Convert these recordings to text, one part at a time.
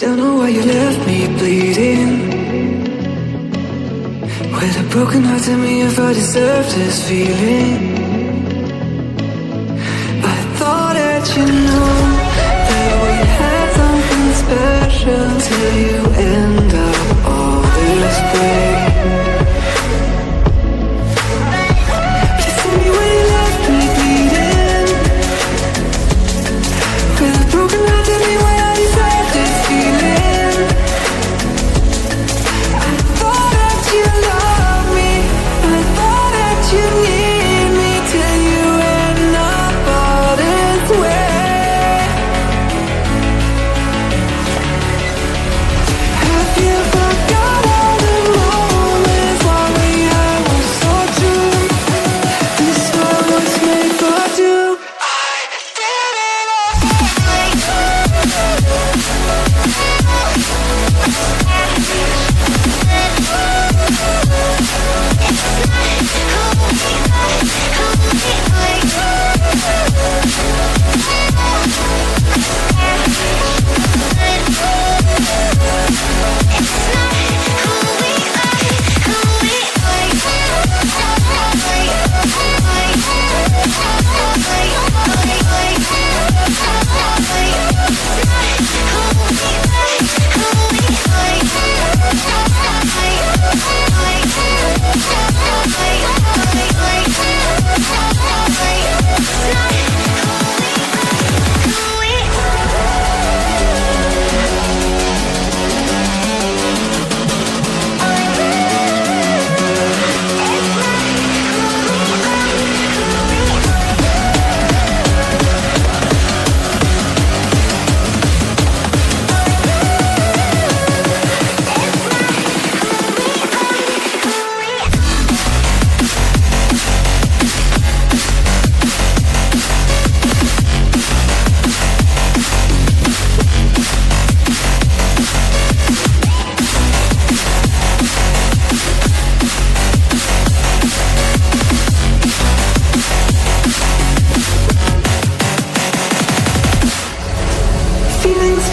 Don't know why you left me bleeding. With a broken heart, tell me if I deserve this feeling. I thought that you knew that we had something special till you end up all this way. Please tell me why you left me bleeding. With a broken heart, tell me why I deserve this feeling. I thought that you loved me, I thought that you need me till you end up all this way. Have you forgot all the moments while we had was so true? This world was made for two. I did it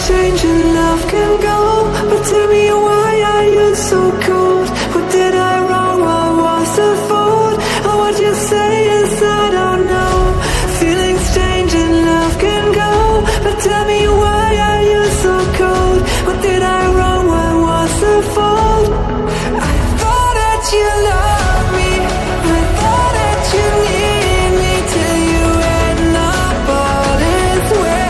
change and love can go, but tell me why are you so cold? What did I wrong? What was the fault? Or what you say is I don't know. Feelings change and love can go, but tell me why are you so cold? What did I wrong? What was the fault? I thought that you loved me, I thought that you need me till you end up all this way.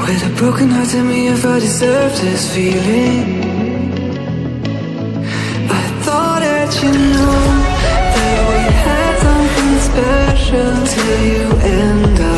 With a broken heart, tell me if I deserve this feeling. I thought that you knew that we had something special till you end up